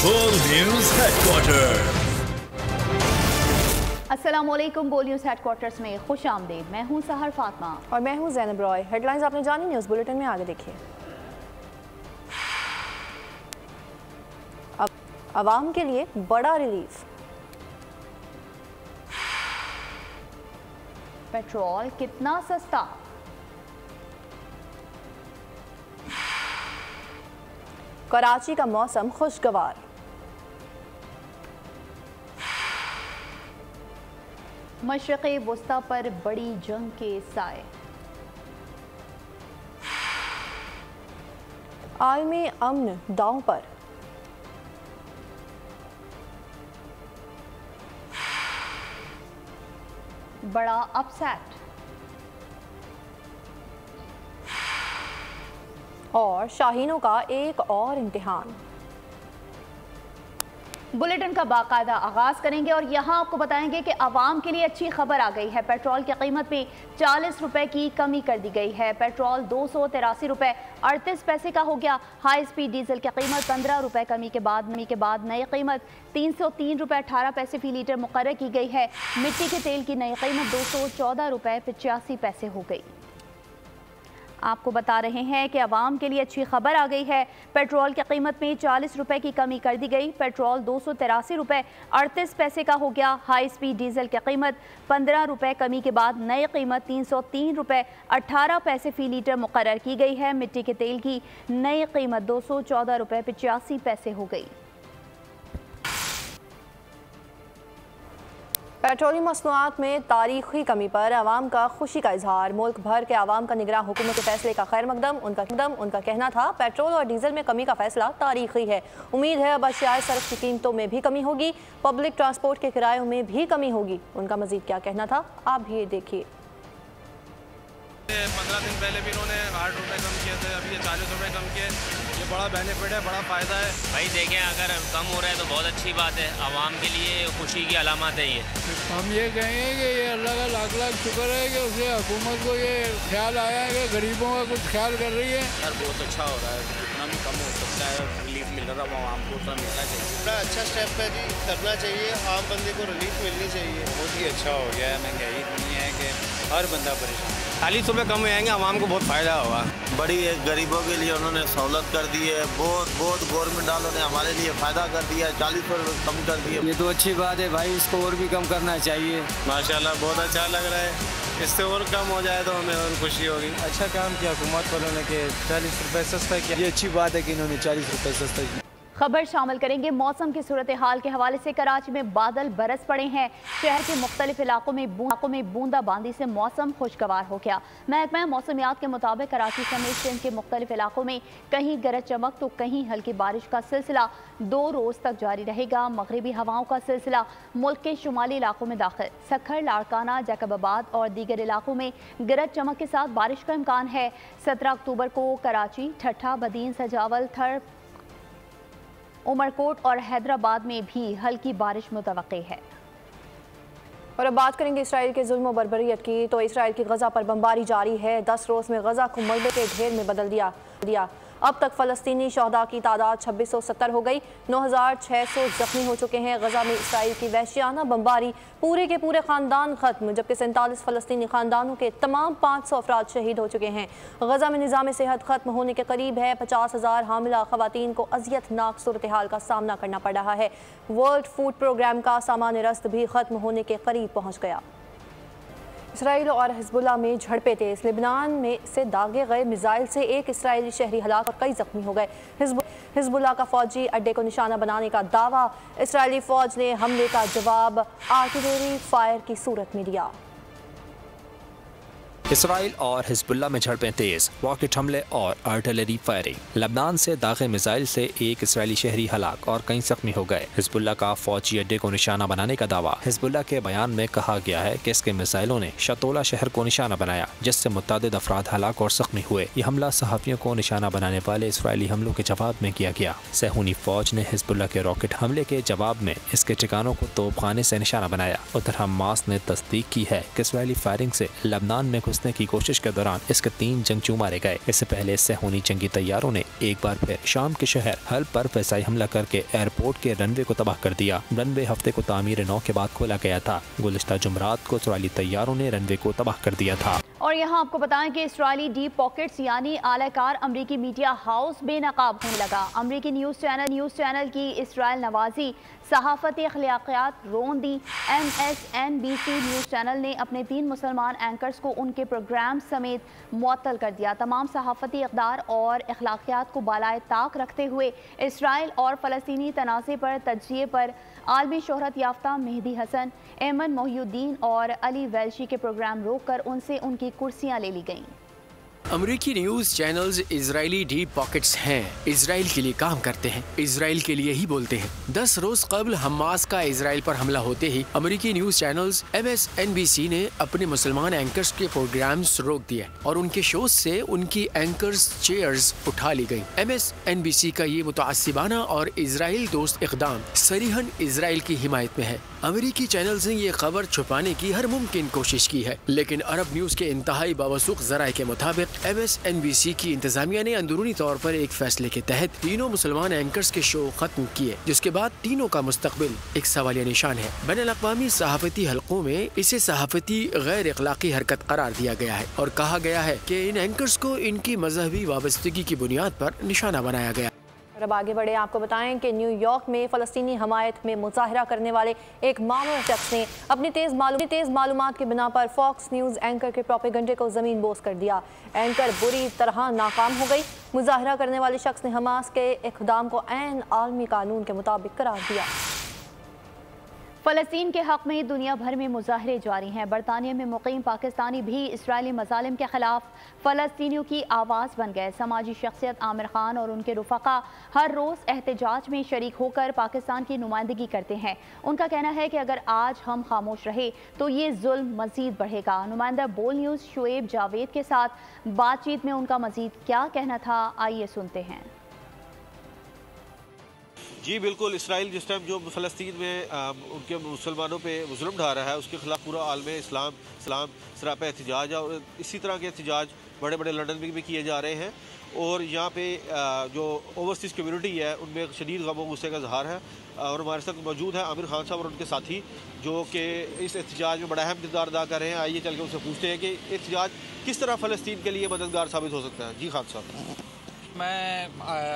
बोल news headquarter. अस्सलामुअलैकुम। बोल न्यूज हेडक्वार्टर्स में खुश आमदीद। मैं हूं सहर फातिमा और मैं हूं ज़ैनब रॉय। हेडलाइंस आपने जानी, न्यूज़ बुलेटिन में आगे देखिए। अवाम के लिए बड़ा रिलीफ। पेट्रोल कितना सस्ता। कराची का मौसम खुशगवार। मशरिक़ी वुस्ता पर बड़ी जंग के साए। आलमी अमन दांव पर। बड़ा अपसेट। और शाहीनों का एक और इम्तिहान। बुलेटिन का बाकायदा आगाज करेंगे और यहाँ आपको बताएंगे कि आवाम के लिए अच्छी खबर आ गई है। पेट्रोल की कीमत में 40 रुपए की कमी कर दी गई है। पेट्रोल 283 रुपए 38 पैसे का हो गया। हाई स्पीड डीजल की कीमत 15 रुपए कमी के बाद नई कीमत 303 रुपए 18 पैसे फी लीटर मुकर्रर की गई है। मिट्टी के तेल की नई कीमत 214 रुपए 85 पैसे हो गई। आपको बता रहे हैं कि आवाम के लिए अच्छी खबर आ गई है। पेट्रोल की कीमत में 40 रुपए की कमी कर दी गई। पेट्रोल 283 रुपए 38 पैसे का हो गया। हाई स्पीड डीजल की कीमत 15 रुपए कमी के बाद नई कीमत 303 रुपए 18 पैसे फी लीटर मुकर्रर की गई है। मिट्टी के तेल की नई कीमत 214 रुपए 85 पैसे हो गई। पेट्रोलियम मसनूआत में तारीखी कमी पर अवाम का खुशी का इजहार। मुल्क भर के अवाम का निगरान हुकूमत के फैसले का खैर मकदम। उनका कहना था पेट्रोल और डीजल में कमी का फैसला तारीखी है। उम्मीद है अब अशियाए सरफ की कीमतों में भी कमी होगी, पब्लिक ट्रांसपोर्ट के किरायों में भी कमी होगी। उनका मजीद क्या कहना था आप भी ये देखिए। 15 दिन पहले भी इन्होंने 8 रुपये कम किए थे, अभी ये 40 रुपये कम किए। ये बड़ा बेनिफिट है, बड़ा फ़ायदा है भाई। देखें अगर कम हो रहा है तो बहुत अच्छी बात है। आवाम के लिए खुशी की अलामत है ये। हम ये कहेंगे कि ये अल्लाह का लाख लाख शुक्र है कि उसे हुकूमत को ये ख्याल आया है कि गरीबों का कुछ ख्याल कर रही है। यार बहुत अच्छा हो रहा है, जितना भी कम हो सकता है रिलीफ मिल रहा है आवाम को उतना मिलना चाहिए। बड़ा अच्छा स्टेप है जी, करना चाहिए। आम बंदे को रिलीफ मिलनी चाहिए। बहुत ही अच्छा हो गया है। महंगाई इतनी है कि हर बंदा परेशान। 40 रुपये कम आएंगे, आवाम को बहुत फ़ायदा होगा। बड़ी एक गरीबों के लिए उन्होंने सहूलत कर दी है। बहुत गवर्नमेंट वालों ने हमारे लिए फ़ायदा कर दिया है, 40 रुपये कम कर दिए। ये तो अच्छी बात है भाई, इसको और भी कम करना चाहिए। माशाल्लाह बहुत अच्छा लग रहा है। इससे और कम हो जाए तो हमें और खुशी होगी। अच्छा काम किया हुकूमत वालों ने कि 40 रुपये सस्ता किया। ये अच्छी बात है कि इन्होंने 40 रुपये सस्ता किया। खबर शामिल करेंगे मौसम की सूरत हाल के हवाले से। कराची में बादल बरस पड़े हैं। शहर के मुख्तलिफ इलाकों में बूंदाबांदी से मौसम खुशगवार हो गया। महकमा मौसमियात के मुताबिक कराची समेत सिंध के मुख्तलिफ इलाकों में कहीं गरज चमक तो कहीं हल्की बारिश का सिलसिला 2 रोज़ तक जारी रहेगा। मगरिबी हवाओं का सिलसिला मुल्क के शुमाली इलाकों में दाखिल। सखर, लाड़काना, जैकबाबाद और दीगर इलाकों में गरज चमक के साथ बारिश का इम्कान है। 17 अक्टूबर को कराची, ठट्ठा, बदीन, सजावल, थर, उमरकोट और हैदराबाद में भी हल्की बारिश मुतवक्की है। और अब बात करेंगे इसराइल के जुल्म और बर्बरियत की। तो इसराइल की गजा पर बमबारी जारी है। 10 रोज़ में गजा को मलबे के ढेर में बदल दिया। अब तक फ़लस्तीनी शहदा की तादाद 2670 हो गई। 9600 जख्मी हो चुके हैं। गजा में इसराइल की वहशियाना बमबारी पूरे के पूरे ख़ानदान ख़त्म, जबकि 47 फ़लस्तीनी ख़ानदानों के तमाम 500 अफराद शहीद हो चुके हैं। गजा में निज़ाम सेहत ख़त्म होने के करीब है। 50,000 हामिला ख़वातीन को अज़ियतनाक सूरत हाल का सामना करना पड़ रहा है। वर्ल्ड फूड प्रोग्राम का सामान रस्त भी ख़त्म होने के करीब पहुँच गया। इसराइल और हिजबुल्लाह में झड़पें तेज। लेबनान में से दागे गए मिसाइल से एक इसराइली शहरी हलाक और कई जख्मी हो गए। हिजबुल्लाह का फौजी अड्डे को निशाना बनाने का दावा। इसराइली फौज ने हमले का जवाब आर्टिलरी फायर की सूरत में दिया। इसराइल और हिजबुल्लाह में झड़पें तेज, रॉकेट हमले और आर्टिलरी फायरिंग। लबनान से दागे मिसाइल से एक इसराइली शहरी हलाक और कई जख्मी हो गए। हिजबुल्लाह का फौजी अड्डे को निशाना बनाने का दावा। हिजबुल्लाह के बयान में कहा गया है कि इसके मिसाइलों ने शतोला शहर को निशाना बनाया, जिससे मुतअद्दिद अफराद हलाक और जख्मी हुए। ये हमला सहाफ़ियों को निशाना बनाने वाले इसराइली हमलों के जवाब में किया गया। सहूनी फौज ने हिजबुल्लाह के रॉकेट हमले के जवाब में इसके ठिकानों को तोपखाने से निशाना बनाया। उधर हमास ने तस्दीक की है कि इसराइली फायरिंग से लबनान में घुसने घुसने की कोशिश के दौरान इसके 3 जंगजू मारे गए। इससे पहले सहूनी जंगी तैयारों ने एक बार फिर शाम के शहर हल्ब पर फ़िज़ाई हमला करके एयरपोर्ट के रनवे को तबाह कर दिया। रनवे हफ्ते को तामीर नौ के बाद खोला गया था। गुज़िश्ता जुमरात को इसराइली तैयारों ने रनवे को तबाह कर दिया था। और यहाँ आपको बताएं कि इसराइली डीप पॉकेट्स यानी आलाकार अमरीकी मीडिया हाउस बेनकाब होने लगा। अमरीकी न्यूज़ चैनल की इसराइल नवाजी सहाफ़ती अखलाकियात रोंदी MSNBC न्यूज़ चैनल ने अपने 3 मुसलमान एंकर्स को उनके प्रोग्राम समेत मुअत्तल कर दिया। तमाम सहाफ़ती इक़दार और अखलाकियात को बालाए ताक रखते हुए इसराइल और फ़लस्तीनी तनाज़े पर तज्ज़िये पर आलमी शोहरत याफ्ता मेहदी हसन, एमन मोहिउद्दीन और अली वेल्शी के प्रोग्राम रोककर उनसे उनकी कुर्सियां ले ली गईं। अमरीकी news channels Israeli deep pockets हैं। इसराइल के लिए काम करते हैं, इसराइल के लिए ही बोलते हैं। 10 रोज कबल हमास का इसराइल पर हमला होते ही अमरीकी न्यूज़ चैनल्स MSNBC ने अपने मुसलमान एंकर्स के प्रोग्राम्स रोक दिए और उनके शोज से उनकी एंकर्स चेयर्स उठा ली गयी। MSNBC का ये मुतअस्सिबाना और इसराइल दोस्त इक़दाम सरीहन इसराइल की हिमायत में है। अमेरिकी चैनल्स ने ये खबर छुपाने की हर मुमकिन कोशिश की है, लेकिन अरब न्यूज़ के इंतहाई बावसूख ज़राए के मुताबिक MSNBC की इंतजामिया ने अंदरूनी तौर पर एक फैसले के तहत तीनों मुसलमान एंकर्स के शो खत्म किए, जिसके बाद तीनों का मुस्तकबिल एक सवालिया निशान है। बैनुल-अक़वामी सहाफ़ती हलकों में इसे सहाफ़ती गैर अखलाकी हरकत करार दिया गया है और कहा गया है कि इन एंकर्स को इनकी मजहबी वाबस्तगी की बुनियाद पर निशाना बनाया गया। अब आगे बढ़े, आपको बताएं कि न्यूयॉर्क में फ़लस्तीनी हमायत में मुजाहरा करने वाले एक मामूली शख्स ने अपनी तेज़ मालूमात की बिना पर फॉक्स न्यूज़ एंकर के प्रोपेगेंडे को ज़मीन बोस कर दिया। एंकर बुरी तरह नाकाम हो गई। मुजाहरा करने वाले शख्स ने हमास के इक़दाम को ऐन आलमी कानून के मुताबिक करार दिया। फ़लस्तीन के हक़ में दुनिया भर में मुजाहरे जारी हैं। बरतानिया में मुक़ीम पाकिस्तानी भी इसराइली मज़ालिम के ख़िलाफ़ फ़लस्तीनियों की आवाज़ बन गए। समाजी शख्सियत आमिर खान और उनके रुफ़क़ा हर रोज़ एहतजाज में शरीक होकर पाकिस्तान की नुमाइंदगी करते हैं। उनका कहना है कि अगर आज हम खामोश रहे तो ये जुल्म मज़ीद बढ़ेगा। नुमाइंदा बोल न्यूज़ शुएब जावेद के साथ बातचीत में उनका मज़ीद क्या कहना था, आइए सुनते हैं। जी बिल्कुल, इसराइल जिस टाइम जो फ़लस्तीन में उनके मुसलमानों पे जुल्म ढा रहा है उसके ख़िलाफ़ पूरा आलम इस्लाम सरापा एहतजाज है और इसी तरह के एहतजाज बड़े बड़े लंदन में भी किए जा रहे हैं। और यहाँ पे जो ओवरसीज़ कम्यूनिटी है उनमें शदीद गम गुस्से का इज़हार है। और हमारे साथ मौजूद है आमिर खान साहब और उनके साथी जो कि इस एहतजाज में बड़ा अहम किरदार अदा कर रहे हैं। आइए चल के उनसे पूछते हैं कि एहतजाज किस तरह फ़लस्तीन के लिए मददगार साबित हो सकता है। जी खान साहब। मैं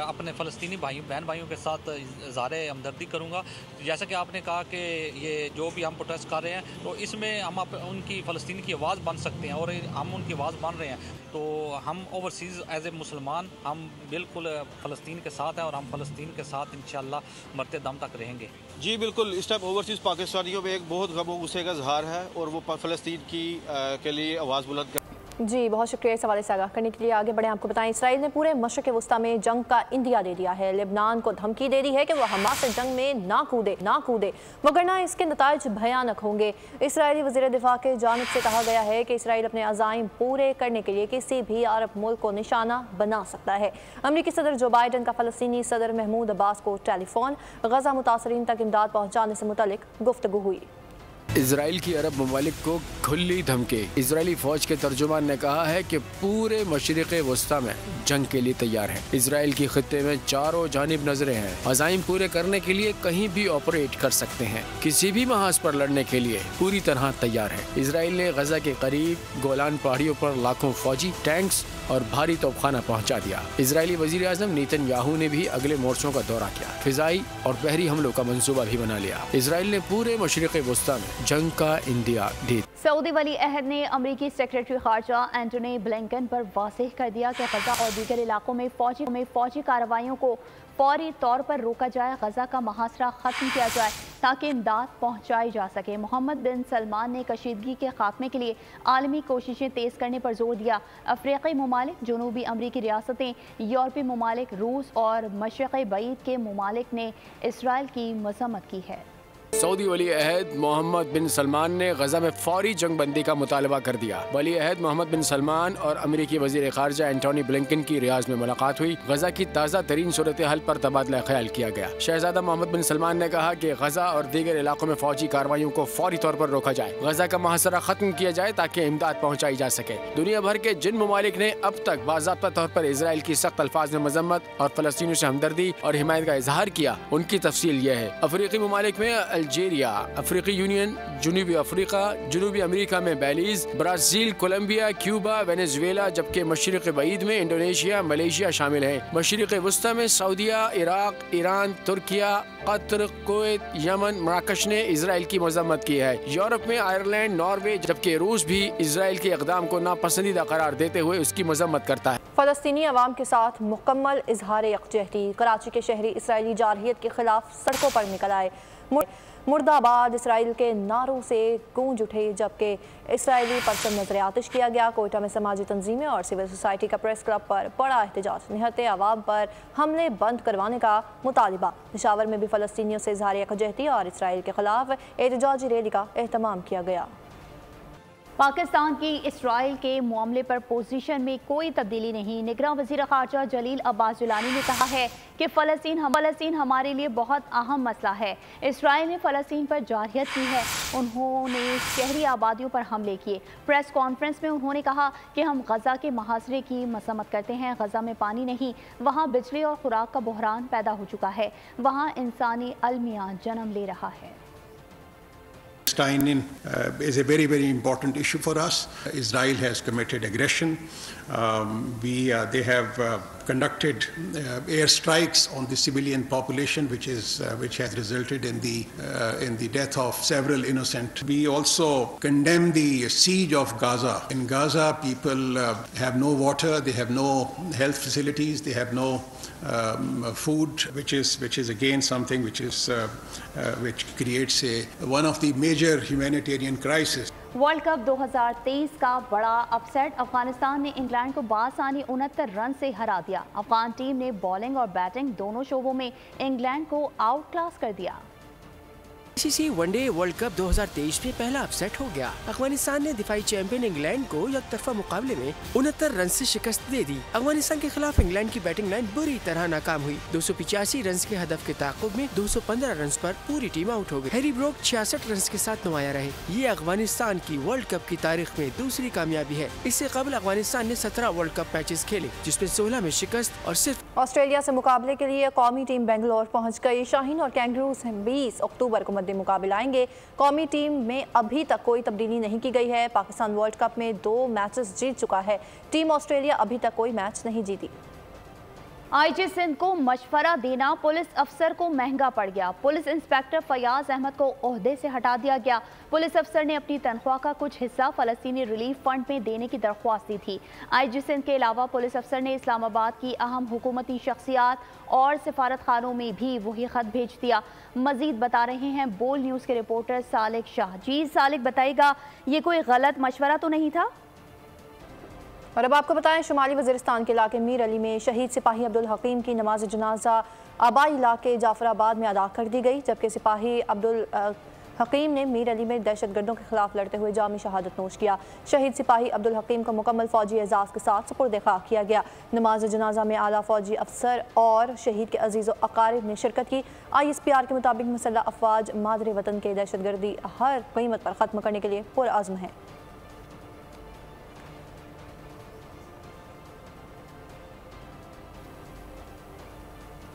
अपने फ़लस्तीनी बहन भाइयों के साथ इज़हारे हमदर्दी करूँगा। जैसा कि आपने कहा कि ये जो भी हम प्रोटेस्ट कर रहे हैं तो इसमें हम उनकी फ़लस्तीन की आवाज़ बन सकते हैं और हम उनकी आवाज़ बन रहे हैं। तो हम ओवरसीज़ एज ए मुसलमान हम बिल्कुल फ़लस्तीन के साथ हैं और हम फ़लस्तीन के साथ इंशाअल्लाह मरते दम तक रहेंगे। जी बिल्कुल, इस टाइम ओवरसीज़ पाकिस्तानियों में एक बहुत गम गुस्से का इज़हार है और वो फ़लस्तीन की के लिए आवाज़ बुलंद कर। जी बहुत शुक्रिया इस हवाले से आगाह करने के लिए। आगे बढ़े, आपको बताएं इसराइल ने पूरे मशरिक़ वस्ता में जंग का इंदिया दे दिया है। लेबनान को धमकी दे दी है कि वह हमास से जंग में ना कूदे वगरना इसके नताइज भयानक होंगे। इसराइली वज़ीर दिफा के जानिब से कहा गया है कि इसराइल अपने अज़ाइम पूरे करने के लिए किसी भी अरब मुल्क को निशाना बना सकता है। अमरीकी सदर जो बाइडन का फ़लस्तीनी सदर महमूद अब्बास को टेलीफोन गज़ा मुतासरीन तक इमदाद पहुँचाने से मुतल्लिक गुफ्तगू हुई। इसराइल की अरब ममालिक को खुली धमकी। इसराइली फौज के तर्जुमान ने कहा है कि पूरे मशरिक़ वस्ता में जंग के लिए तैयार है। इसराइल की खित्ते में चारों जानिब नजरें हैं। अज़ाइम पूरे करने के लिए कहीं भी ऑपरेट कर सकते हैं। किसी भी महाज पर लड़ने के लिए पूरी तरह तैयार है। इसराइल ने गजा के करीब गोलान पहाड़ियों पर लाखों फौजी, टैंक्स और भारी तोपखाना पहुंचा दिया। इजरायली वजीर आज़म नेतन्याहू ने भी अगले मोर्चों का दौरा किया। फिजाई और बहरी हमलों का मंसूबा भी बना लिया। इसराइल ने पूरे मशरिक़ वस्ता में जंग का इंदिया दे। सऊदी वली अहद ने अमरीकी सेक्रेटरी खारजा एंटोनी ब्लिंकन पर वाज़ेह कर दिया कि गजा और दीगर इलाकों में फौजी कार्रवाइयों को फौरी तौर पर रोका जाए, गजा का मुहासरा ख़त्म किया जाए ताकि इमदाद पहुँचाई जा सके। मोहम्मद बिन सलमान ने कशीदगी के खात्मे के लिए आलमी कोशिशें तेज़ करने पर जोर दिया। अफ्रीकी ममालिक, जनूबी अमरीकी रियासतें, यूरोपीय ममालिक, रूस और मशरिक़ बईद के ममालिक ने इसराइल की मज़म्मत की है। सऊदी वली अहद मोहम्मद बिन सलमान ने गजा में फौरी जंग बंदी का मुतालबा कर दिया। वली अहद मोहम्मद बिन सलमान और अमेरिकी वजीर खारजा एंटोनी ब्लिंकन की रियाज में मुलाकात हुई। गजा की ताज़ा तरीन सूरत हाल पर तबादला ख्याल किया गया। शहजादा मोहम्मद बिन सलमान ने कहा कि गजा और दीगर इलाकों में फौजी कार्रवाइयों को फौरी तौर पर रोका जाए, गजा का मुहासरा खत्म किया जाए ताकि इमदाद पहुँचाई जा सके। दुनिया भर के जिन ममालिक ने अब तक बाज़ाब्ता तौर पर इसराइल की सख्त अल्फाज में मजम्मत और फलस्तीनियों से हमदर्दी और हिमायत का इजहार किया, उनकी तफसील यह है। अफ्रीकी ममालिक में अल्जीरिया, अफ्रीकी यूनियन, जनूबी अफ्रीका, जनूबी अमेरिका में बेलीज, ब्राजील, कोलंबिया, क्यूबा, वेनेजुएला, जबकि मशरिक़ बईद में इंडोनेशिया, मलेशिया शामिल हैं। मशरिक़ वस्ता में सऊदिया, इराक, ईरान, तुर्किया, कतर, कुवैत, यमन, मराकश ने इसराइल की मजम्मत की है। यूरोप में आयरलैंड, नॉर्वे, जबकि रूस भी इसराइल के इक़दाम को नापसंदीदा करार देते हुए उसकी मजम्मत करता है। फ़लस्तीनी अवाम के साथ मुकम्मल इजहार यकजहती। कराची के शहरी इसराइली जारहियत के खिलाफ सड़कों पर निकल आए। मुर्दाबाद इसराइल के नारों से गूंज उठे, जबकि इसराइली परचम नजर आतिश किया गया। कोयटा में समाजी तंजीमें और सिविल सोसाइटी का प्रेस क्लब पर बड़ा एहतजाज। निहत्ते अवाम पर हमले बंद करवाने का मुतालिबा। पेशावर में भी फ़लस्तीनियों से इजहार यकजहती और इसराइल के खिलाफ एहतजाजी रैली का एहतमाम किया गया। पाकिस्तान की इसराइल के मामले पर पोजीशन में कोई तब्दीली नहीं। निगरान वज़ीर ख़ारजा जलील अब्बास जिलानी ने कहा है कि फ़लस्तीन हमारे लिए बहुत अहम मसला है। इसराइल ने फ़लस्तीन पर जारहियत की है, उन्होंने शहरी आबादियों पर हमले किए। प्रेस कॉन्फ्रेंस में उन्होंने कहा कि हम गज़ा के मुहासरे की मसम्मत करते हैं। गज़ा में पानी नहीं, वहाँ बिजली और खुराक का बहरान पैदा हो चुका है, वहाँ इंसानी अलमिया जन्म ले रहा है। Palestine is a very, very important issue for us. Israel has committed aggression. They have conducted airstrikes on the civilian population, which has resulted in the death of several innocent. We also condemn the siege of Gaza. In Gaza, people have no water, they have no health facilities, they have no food, which is again something which creates one of the major humanitarian crisis. World cup 2023 का बड़ा upset. Afghanistan ने England को बासानी 69 run से हरा दिया। Afghan team ने bowling और batting दोनों शोबों में इंग्लैंड को आउट क्लास कर दिया। आईसीसी वनडे वर्ल्ड कप 2023 में पहला अपसेट हो गया। अफगानिस्तान ने दिफाई चैंपियन इंग्लैंड को एकतरफा मुकाबले में 69 रन से शिकस्त दे दी। अफगानिस्तान के खिलाफ इंग्लैंड की बैटिंग लाइन बुरी तरह नाकाम हुई। 285 रन के हदफ के ताक़ुब में 215 रन पर पूरी टीम आउट हो गई। हैरी ब्रोक 66 रन के साथ नुमाया रहे। ये अफगानिस्तान की वर्ल्ड कप की तारीख में दूसरी कामयाबी है। इससे कबल अफगानिस्तान ने 17 वर्ल्ड कप मैचेस खेले, जिसमें 16 में शिकस्त और सिर्फ ऑस्ट्रेलिया से मुकाबले के लिए कौमी टीम बेंगलोर पहुँच गई। शाहीन और कैंगरूज 20 अक्टूबर को मुकाबला आएंगे। कौमी टीम में अभी तक कोई तब्दीली नहीं की गई है। पाकिस्तान वर्ल्ड कप में 2 मैचेस जीत चुका है। टीम ऑस्ट्रेलिया अभी तक कोई मैच नहीं जीती। आईजी सिंध को मशवरा देना पुलिस अफसर को महंगा पड़ गया। पुलिस इंस्पेक्टर फयाज अहमद को ओहदे से हटा दिया गया। पुलिस अफसर ने अपनी तनख्वाह का कुछ हिस्सा फलस्तीनी रिलीफ फंड में देने की दरख्वास्त दी थी। आईजी सिंध के अलावा पुलिस अफसर ने इस्लामाबाद की अहम हुकूमती शख्सियात और सिफारत खानों में भी वही खत भेज दिया। मजीद बता रहे हैं बोल न्यूज़ के रिपोर्टर सालिक शाह। जी सालिक, बताइएगा ये कोई गलत मशवरा तो नहीं था? और अब आपको बताएं, शुमाली वज़ीरिस्तान के इलाके मीर अली में शहीद सिपाही अब्दुल हकीम की नमाज जनाजा आबाई इलाके जाफराबाद में अदा कर दी गई, जबकि सिपाही अब्दुल हकीम ने मीर अली में दहशतगर्दों के खिलाफ लड़ते हुए जामी शहादत नोश किया। शहीद सिपाही अब्दुल हकीम को मुकम्मल फौजी एजाज़ के साथ सुपुर्द खाक किया गया। नमाज जनाजा में आला फौजी अफसर और शहीद के अजीज़ व अकारिब ने शिरकत की। ISPR के मुताबिक मुसल्लह अफवाज मादरे वतन के दहशतगर्दी हर कीमत पर ख़त्म करने के लिए पुरअज़्म है।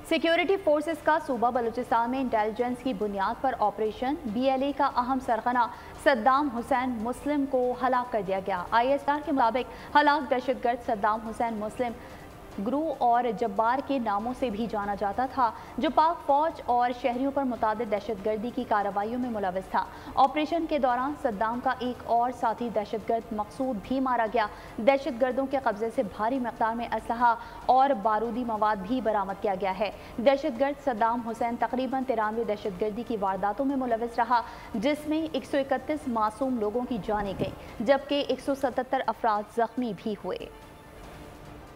सिक्योरिटी फोर्सेस का सूबा बलूचिस्तान में इंटेलिजेंस की बुनियाद पर ऑपरेशन। BLA का अहम सरगना सद्दाम हुसैन मुस्लिम को हलाक कर दिया गया। ISR के मुताबिक हलाक दहशतगर्द सद्दाम हुसैन मुस्लिम गुरु और जब्बार के नामों से भी जाना जाता था, जो पाक फौज और शहरियों पर मुतादिद दहशतगर्दी की कार्रवाइयों में मुलविस था। ऑपरेशन के दौरान सद्दाम का एक और साथी दहशतगर्द मकसूद भी मारा गया। दहशतगर्दों के कब्जे से भारी मकदार में असलहा और बारूदी मवाद भी बरामद किया गया है। दहशतगर्द सद्दाम हुसैन तकरीबन 93 दहशतगर्दी की वारदातों में मुलविस रहा, जिसमें 131 मासूम लोगों की जानें गईं, जबकि 177 अफराद जख्मी भी हुए।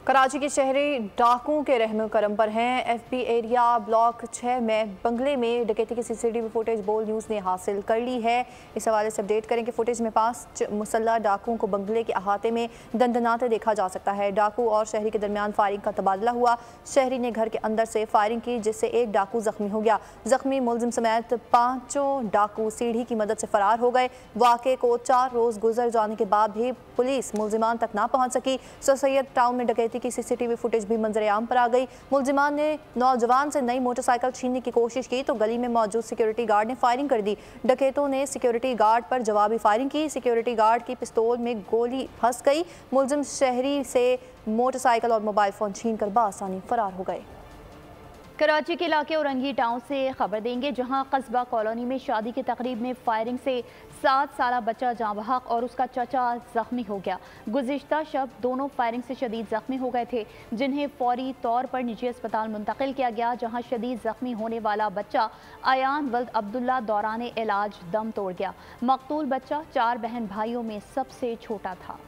कराची के शहरी डाकुओं के रहम करम पर हैं। एफबी एरिया ब्लॉक 6 में बंगले में डकैती की सीसीटीवी फुटेज बोल न्यूज़ ने हासिल कर ली है। इस हवाले से अपडेट करें कि फुटेज में 5 मुसल्लह डाकुओं को बंगले के अहाते में दंदनाते देखा जा सकता है। डाकू और शहरी के दरमियान फायरिंग का तबादला हुआ। शहरी ने घर के अंदर से फायरिंग की जिससे एक डाकू जख्मी हो गया। जख्मी मुलजिम समेत 5 डाकू सीढ़ी की मदद से फरार हो गए। वाक़े को 4 रोज़ गुजर जाने के बाद भी पुलिस मुलजिमान तक ना पहुँच सकी। सर सैयद टाउन में डकैती की सीसीटीवी फुटेज भी मंजर आम पर आ गई। मुलजिमान ने नौजवान से नई मोटरसाइकिल छीनने की कोशिश की तो गली में मौजूद सिक्योरिटी गार्ड ने फायरिंग कर दी। डकैतों ने सिक्योरिटी गार्ड पर जवाबी फायरिंग की। सिक्योरिटी गार्ड की पिस्तौल में गोली फंस गई। मुलजिम शहरी से मोटरसाइकिल और मोबाइल फ़ोन छीन कर बासानी फरार हो गए। कराची के इलाके औरंगी टाउन से खबर देंगे, जहां कस्बा कॉलोनी में शादी की तकरीब में फायरिंग से 7 साला बच्चा जाँ बहक और उसका चाचा जख्मी हो गया। गुज़िश्ता शब दोनों फायरिंग से शदीद जख्मी हो गए थे, जिन्हें फौरी तौर पर निजी अस्पताल मुंतकिल किया गया, जहां शदीद जख्मी होने वाला बच्चा अयान वल्द अब्दुल्ला दौरान इलाज दम तोड़ गया। मकतूल बच्चा 4 बहन भाइयों में सबसे छोटा था।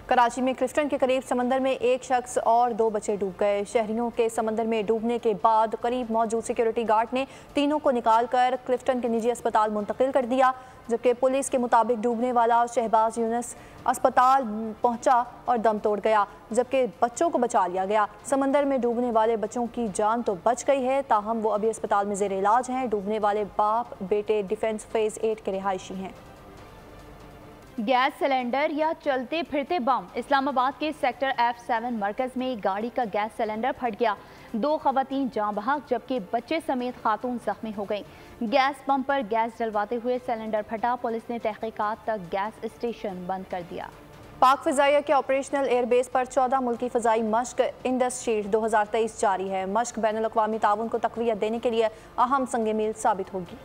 कराची में क्लिफ्टन के करीब समंदर में एक शख्स और 2 बच्चे डूब गए। शहरियों के समंदर में डूबने के बाद करीब मौजूद सिक्योरिटी गार्ड ने तीनों को निकालकर क्लिफ्टन के निजी अस्पताल मुंतकिल कर दिया, जबकि पुलिस के मुताबिक डूबने वाला शहबाज यूनुस अस्पताल पहुंचा और दम तोड़ गया, जबकि बच्चों को बचा लिया गया। समंदर में डूबने वाले बच्चों की जान तो बच गई है, ताहम वो अभी अस्पताल में जेर इलाज हैं। डूबने वाले बाप बेटे डिफेंस फेज़ 8 के रिहायशी हैं। गैस सिलेंडर या चलते फिरते बम। इस्लामाबाद के सेक्टर F7 मरकज में गाड़ी का गैस सिलेंडर फट गया। 2 खवातीन जाँ बहक जबकि बच्चे समेत खातून जख्मी हो गई। गैस पंप पर गैस डलवाते हुए सिलेंडर फटा। पुलिस ने तहकीकात तक गैस स्टेशन बंद कर दिया। पाक फ़िज़ाइया के ऑपरेशनल एयरबेस पर 14 मुल्की फ़िज़ाई मश्क इंडस शील्ड 2023 जारी है। मश्क बैनुल अक़वामी ताउन को तक़वियत देने के लिए अहम संग मील साबित होगी।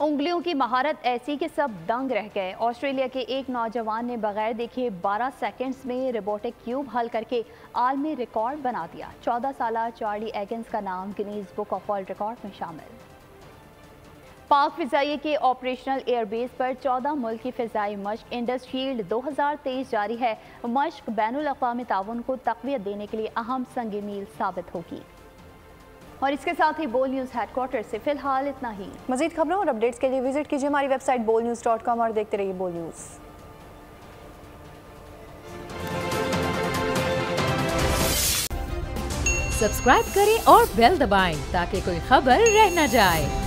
उंगलियों की महारत ऐसी कि सब दंग रह गए। ऑस्ट्रेलिया के एक नौजवान ने बगैर देखे 12 सेकंड्स में रोबोटिक क्यूब हल करके आलमी रिकॉर्ड बना दिया। 14 साला चार्ली एगन्स का नाम Guinness book of world record में शामिल। पाक फ़िज़ाइया के ऑपरेशनल एयरबेस पर 14 मुल्की फ़िज़ाई मश्क इंडस शील्ड 2023 जारी है। मश्क बैनुल अक़वामी ताउन को तक़वियत देने के लिए अहम संग मील साबित होगी। और इसके साथ ही बोल न्यूज़ हेडक्वार्टर से फिलहाल इतना ही। मज़ीद खबरों और अपडेट्स के लिए विजिट कीजिए हमारी वेबसाइट bolnews.com और देखते रहिए बोल न्यूज़। सब्सक्राइब करें और बेल दबाएं ताकि कोई खबर रह न जाए।